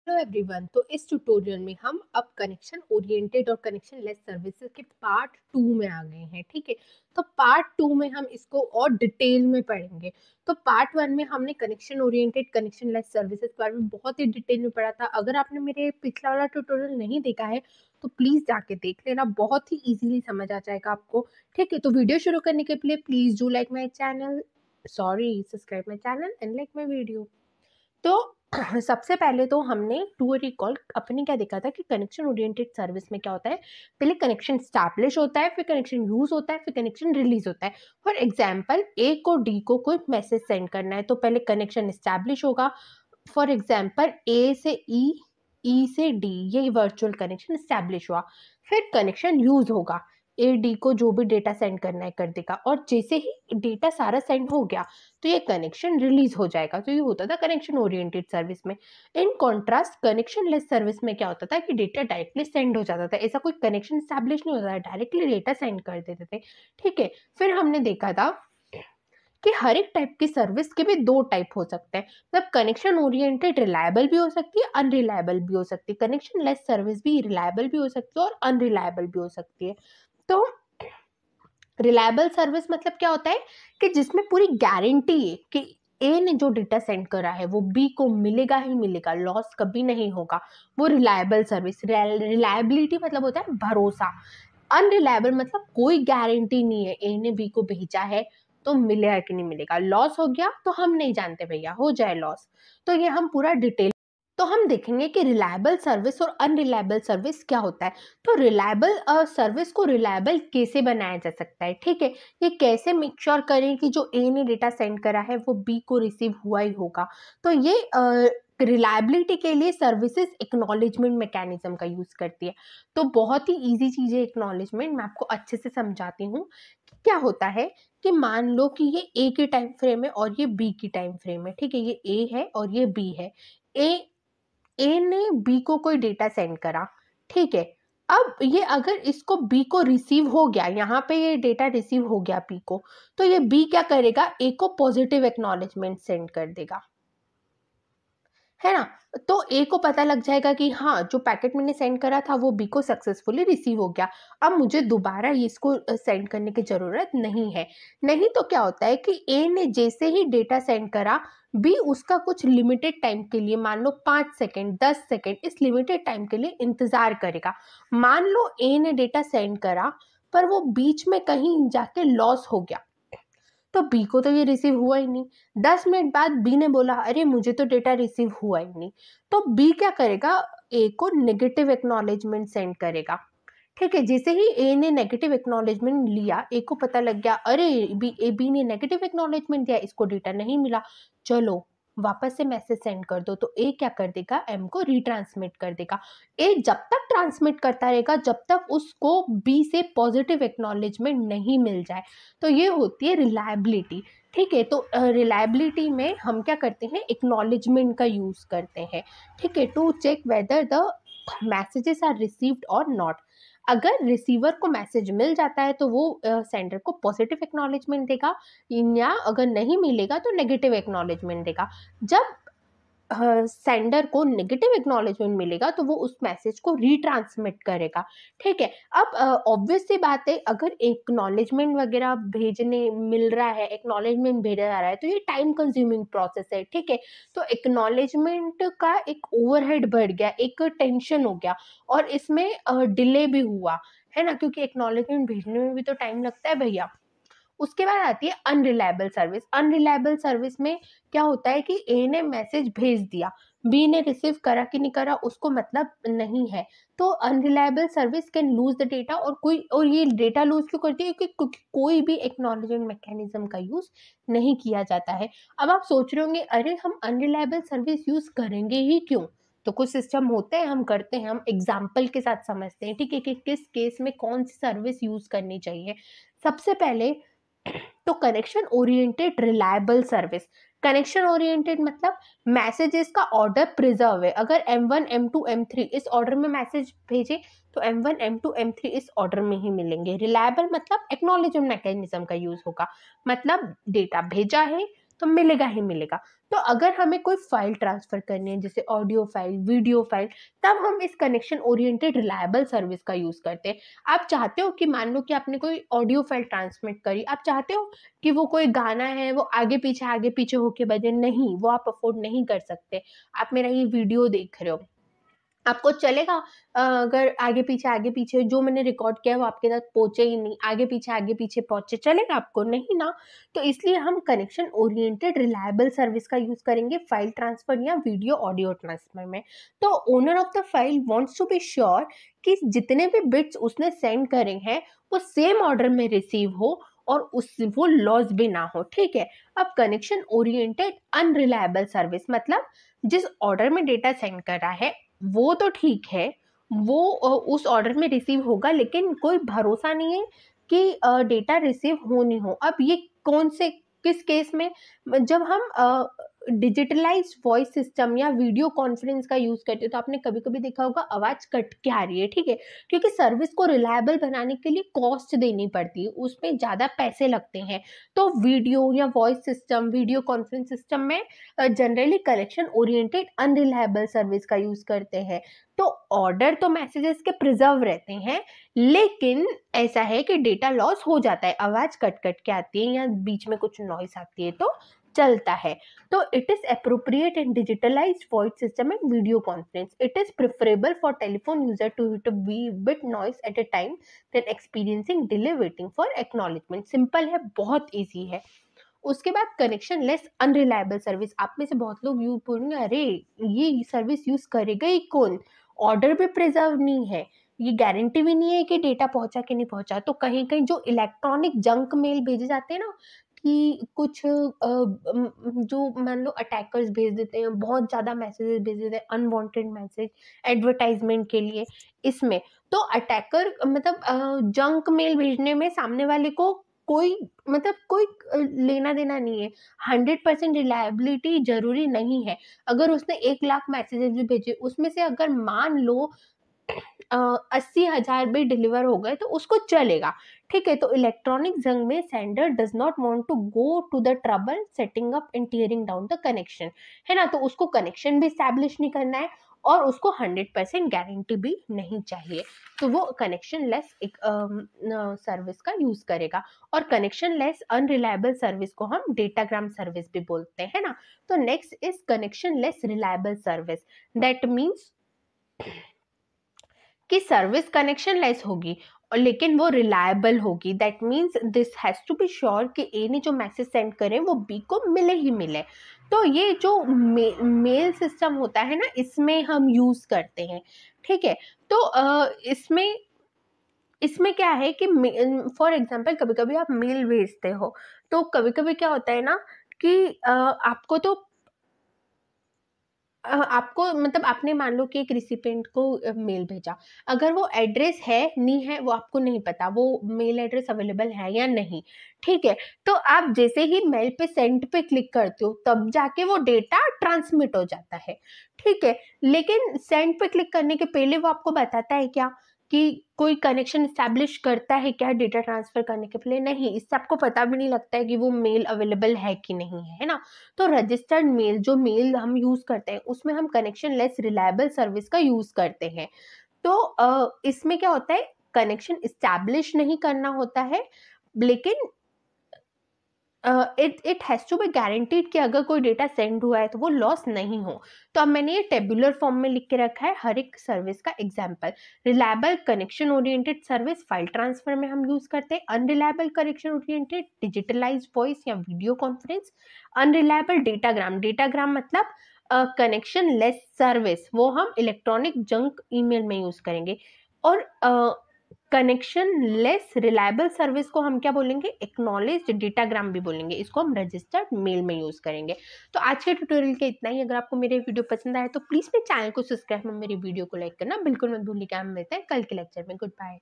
Hello everyone. तो इस tutorial में हम अब कनेक्शन ओरिएंटेड और कनेक्शन लेस सर्विसेज के पार्ट 2 में आ गए हैं। ठीक है, तो पार्ट 2 में हम इसको और डिटेल में पढ़ेंगे। तो पार्ट 1 में हमने connection oriented connection less services के बारे में बहुत ही डिटेल में पढ़ा था। अगर आपने मेरे पिछला वाला ट्यूटोरियल नहीं देखा है तो प्लीज जाके देख लेना, बहुत ही इजीली समझ आ जाएगा आपको। ठीक है, तो वीडियो शुरू करने के लिए please do like my channel, subscribe my channel and like my video. तो सबसे पहले तो हमने टू रिकॉल अपने क्या देखा था कि कनेक्शन ओरिएंटेड सर्विस में क्या होता है। पहले कनेक्शन स्टैब्लिश होता है, फिर कनेक्शन यूज होता है, फिर कनेक्शन रिलीज होता है। फॉर एग्जांपल ए को डी को कोई मैसेज सेंड करना है तो पहले कनेक्शन स्टैब्लिश होगा। फॉर एग्जांपल ए से ई, ई से डी, ये वर्चुअल कनेक्शन स्टैब्लिश हुआ। फिर कनेक्शन यूज होगा, ए डी को जो भी डेटा सेंड करना है कर देगा, और जैसे ही डेटा सारा सेंड हो गया तो ये कनेक्शन रिलीज हो जाएगा। तो ये होता था कनेक्शन ओरिएंटेड सर्विस में। In contrast connection less service में क्या होता था कि डेटा डायरेक्टली सेंड हो जाता था, ऐसा कोई कनेक्शन स्टैब्लिश नहीं होता था, डायरेक्टली डेटा सेंड कर देते थे। ठीक है, फिर हमने देखा था कि हर एक टाइप की सर्विस के भी दो टाइप हो सकते हैं। मतलब कनेक्शन ओरिएंटेड रिलायबल भी हो सकती है, अनरिलायबल भी हो सकती है। कनेक्शन लेस सर्विस भी रिलायबल भी हो सकती है और अनरिलायबल भी हो सकती है। तो रिलायबल सर्विस मतलब क्या होता है कि जिसमें पूरी गारंटी है कि ए ने जो डेटा सेंड करा है वो बी को मिलेगा ही मिलेगा, लॉस कभी नहीं होगा। वो रिलायबल सर्विस। रिलायबिलिटी मतलब होता है भरोसा। अनरिलायबल मतलब कोई गारंटी नहीं है, ए ने बी को भेजा है तो मिलेगा कि नहीं मिलेगा, लॉस हो गया तो हम नहीं जानते भैया, हो जाए लॉस। तो ये हम पूरा डिटेल तो हम देखेंगे कि रिलायबल सर्विस और अनरिलायबल सर्विस क्या होता है। तो रिलायबल सर्विस को रिलायबल कैसे बनाया जा सकता है। ठीक है, ये कैसे मेक श्योर करें कि जो ए ने डेटा सेंड करा है वो बी को रिसीव हुआ ही होगा। तो ये रिलायबिलिटी के लिए सर्विसेज एक्नॉलेजमेंट मैकेनिज्म का यूज करती है। तो बहुत ही इजी चीज है एक्नॉलेजमेंट, मैं आपको अच्छे से समझाती हूँ। क्या होता है कि मान लो कि ये ए की टाइम फ्रेम है और ये बी की टाइम फ्रेम है। ठीक है, ये ए है और ये बी है। ए ने बी को कोई डेटा सेंड करा। ठीक है, अब ये अगर इसको बी को रिसीव हो गया, यहाँ पे ये डेटा रिसीव हो गया बी को, तो ये बी क्या करेगा, ए को पॉजिटिव एक्नॉलेजमेंट सेंड कर देगा, है ना। तो ए को पता लग जाएगा कि हाँ, जो पैकेट मैंने सेंड करा था वो बी को सक्सेसफुली रिसीव हो गया, अब मुझे दोबारा इसको सेंड करने की जरूरत नहीं है। नहीं तो क्या होता है कि ए ने जैसे ही डेटा सेंड करा, बी उसका कुछ लिमिटेड टाइम के लिए, मान लो 5 सेकेंड 10 सेकेंड, इस लिमिटेड टाइम के लिए इंतजार करेगा। मान लो ए ने डेटा सेंड करा पर वो बीच में कहीं जाके लॉस हो गया, तो बी को तो ये रिसीव हुआ ही नहीं। 10 मिनट बाद बी ने बोला अरे मुझे तो डेटा रिसीव हुआ ही नहीं, तो बी क्या करेगा, ए को नेगेटिव एक्नॉलेजमेंट सेंड करेगा। ठीक है, जैसे ही ए ने नेगेटिव एक्नॉलेजमेंट लिया, ए को पता लग गया अरे बी ने नेगेटिव एक्नॉलेजमेंट दिया, इसको डेटा नहीं मिला, चलो वापस से मैसेज सेंड कर दो। तो ए क्या कर देगा, एम को रिट्रांसमिट कर देगा। ए जब तक ट्रांसमिट करता रहेगा जब तक उसको बी से पॉजिटिव एक्नॉलेजमेंट नहीं मिल जाए। तो ये होती है रिलायबिलिटी। ठीक है, तो रिलायबिलिटी में हम क्या करते हैं, एक्नॉलेजमेंट का यूज करते हैं। ठीक है, to check whether the messages are received और नॉट। अगर रिसीवर को मैसेज मिल जाता है तो वो सेंडर को पॉजिटिव एक्नॉलेजमेंट देगा, या अगर नहीं मिलेगा तो नेगेटिव एक्नॉलेजमेंट देगा। जब सेंडर को नेगेटिव एक्नॉलेजमेंट मिलेगा तो वो उस मैसेज को रिट्रांसमिट करेगा। ठीक है, अब ऑब्वियस सी बात है, अगर एक्नॉलेजमेंट वगैरह भेजने मिल रहा है, एक्नॉलेजमेंट भेजा जा रहा है, तो ये टाइम कंज्यूमिंग प्रोसेस है। ठीक है, तो एक्नॉलेजमेंट का एक ओवरहेड बढ़ गया, एक टेंशन हो गया, और इसमें डिले भी हुआ, है ना, क्योंकि एक्नॉलेजमेंट भेजने में भी तो टाइम लगता है भैया। उसके बाद आती है अनरिलायबल सर्विस। अनरिलायबल सर्विस में क्या होता है कि ए ने मैसेज भेज दिया, बी ने रिसीव करा कि नहीं करा उसको मतलब नहीं है। तो unreliable service can lose the data, और ये डेटा लूज क्यों करती है, क्योंकि कोई भी एक्नॉलेजमेंट मैकेनिज्म का यूज नहीं किया जाता है। अब आप सोच रहे होंगे अरे हम अनरिलायबल सर्विस यूज करेंगे ही क्यों, तो कुछ सिस्टम होते हैं हम करते हैं, हम एग्जाम्पल के साथ समझते हैं। ठीक है, कि किस केस में कौन सी सर्विस यूज करनी चाहिए। सबसे पहले तो connection oriented reliable service. Connection oriented मतलब मैसेजेस का ऑर्डर प्रिजर्व है। अगर M1 M2 M3 इस ऑर्डर में मैसेज भेजे तो M1 M2 M3 इस ऑर्डर में ही मिलेंगे। रिलायबल मतलब एक्नॉलेजमेंट मैकेनिज्म का यूज होगा, मतलब डेटा भेजा है तो मिलेगा ही मिलेगा। तो अगर हमें कोई फाइल ट्रांसफर करनी है जैसे ऑडियो फाइल, वीडियो फाइल, तब हम इस कनेक्शन ओरिएंटेड रिलायबल सर्विस का यूज करते हैं। आप चाहते हो कि मान लो कि आपने कोई ऑडियो फाइल ट्रांसमिट करी, आप चाहते हो कि वो कोई गाना है वो आगे पीछे होके बजे, नहीं, वो आप अफोर्ड नहीं कर सकते। आप मेरा ये वीडियो देख रहे हो, आपको चलेगा अगर आगे पीछे जो मैंने रिकॉर्ड किया है वो आपके तक पहुंचे ही नहीं, आगे पीछे पहुंचे, चलेगा आपको? नहीं ना। तो इसलिए हम कनेक्शन ओरिएंटेड रिलायबल सर्विस का यूज करेंगे फाइल ट्रांसफर या वीडियो ऑडियो ट्रांसफर में। तो owner of the file wants to be sure कि जितने भी बिट्स उसने सेंड करे हैं वो सेम ऑर्डर में रिसीव हो और वो लॉस भी ना हो, ठीक है। अब कनेक्शन ओरिएंटेड अनरिलायबल सर्विस मतलब जिस ऑर्डर में डेटा सेंड कर रहा है वो तो ठीक है, वो उस ऑर्डर में रिसीव होगा, लेकिन कोई भरोसा नहीं है कि डेटा रिसीव हो नहीं हो। अब ये कौन से किस केस में? जब हम डिजिटलाइज्ड वॉइस सिस्टम या वीडियो कॉन्फ्रेंस का यूज करते हैं तो आपने कभी कभी देखा होगा आवाज कट के आ रही है, ठीक है, क्योंकि सर्विस को रिलायबल बनाने के लिए कॉस्ट देनी पड़ती है, उसमें ज्यादा पैसे लगते हैं। तो वीडियो या voice system, video conference system में generally connection oriented unreliable service का यूज करते हैं। तो ऑर्डर तो मैसेजेस के प्रिजर्व रहते हैं, लेकिन ऐसा है कि डेटा लॉस हो जाता है, आवाज कट कट के आती है या बीच में कुछ नॉइस आती है तो चलता है। तो it is appropriate in digitalized voice system and video conference. It is preferable for telephone user to hit a bit noise at a time than experiencing delay waiting for acknowledgement। Simple है, बहुत easy है। उसके बाद connection less unreliable service. आप में से बहुत लोग यूज बोलेंगे अरे ये सर्विस यूज करेगा ही कौन, ऑर्डर भी प्रिजर्व नहीं है, ये गारंटी भी नहीं है कि डेटा पहुंचा कि नहीं पहुंचा। तो कहीं कहीं जो इलेक्ट्रॉनिक जंक मेल भेजे जाते हैं ना, कि कुछ जो मान लो अटैकर्स भेज देते हैं, बहुत ज़्यादा मैसेजेस भेज देते हैं, अनवांटेड मैसेज एडवर्टाइजमेंट के लिए, इसमें तो अटैकर मतलब जंक मेल भेजने में सामने वाले को कोई मतलब कोई लेना देना नहीं है। 100% रिलायबिलिटी जरूरी नहीं है। अगर उसने 1 लाख मैसेजेस भी भेजे, उसमें से अगर मान लो 80,000 भी डिलीवर हो गए तो उसको चलेगा, ठीक है। तो इलेक्ट्रॉनिक जंग में sender does not want to go to the trouble setting up and tearing down the connection, है ना। तो उसको कनेक्शन भी स्टैब्लिश नहीं करना है और उसको 100% गारंटी भी नहीं चाहिए, तो वो कनेक्शन लेस एक सर्विस का यूज करेगा। और कनेक्शन लेस अनरिलायबल सर्विस को हम डेटाग्राम सर्विस भी बोलते हैं ना। तो next is connectionless reliable service. That means कि सर्विस कनेक्शन लेस होगी और लेकिन वो रिलायबल होगी। That means this has to be sure कि ए ने जो मैसेज सेंड करे वो बी को मिले ही मिले। तो ये जो मेल सिस्टम होता है ना, इसमें हम यूज करते हैं, ठीक है। तो इसमें क्या है कि फॉर एग्जाम्पल कभी कभी आप मेल भेजते हो, तो कभी कभी क्या होता है ना कि आपको मतलब आपने मान लो कि एक रिसिपेंट को मेल भेजा, अगर वो एड्रेस है नहीं है वो आपको नहीं पता, वो मेल एड्रेस अवेलेबल है या नहीं, ठीक है। तो आप जैसे ही मेल पे सेंड पे क्लिक करते हो तब जाके वो डेटा ट्रांसमिट हो जाता है, ठीक है। लेकिन सेंड पे क्लिक करने के पहले वो आपको बताता है क्या कि कोई कनेक्शन स्टैब्लिश करता है क्या डेटा ट्रांसफर करने के पहले? नहीं, इससे आपको पता भी नहीं लगता है कि वो मेल अवेलेबल है कि नहीं है ना। तो रजिस्टर्ड मेल, जो मेल हम यूज करते हैं उसमें हम कनेक्शन लेस रिलायबल सर्विस का यूज करते हैं। तो इसमें क्या होता है, कनेक्शन इस्टेब्लिश नहीं करना होता है, लेकिन it has to be guaranteed कि अगर कोई डेटा सेंड हुआ है तो वो लॉस नहीं हो। तो अब मैंने ये टेबुलर फॉर्म में लिख के रखा है हर एक सर्विस का example. Reliable connection oriented service file transfer में हम यूज करते हैं। Unreliable connection oriented digitalise voice या video conference. Unreliable datagram, datagram मतलब कनेक्शन लेस सर्विस, वो हम इलेक्ट्रॉनिक जंक ईमेल में यूज करेंगे। और कनेक्शन लेस रिलायबल सर्विस को हम क्या बोलेंगे, एक्नॉलेज्ड डेटाग्राम भी बोलेंगे, इसको हम रजिस्टर्ड मेल में यूज करेंगे। तो आज के ट्यूटोरियल के इतना ही। अगर आपको मेरे वीडियो पसंद आए तो प्लीज मेरे चैनल को सब्सक्राइब और मेरी वीडियो को लाइक करना बिल्कुल मत भूलिएगा। हम मिलते हैं कल के लेक्चर में। Good bye.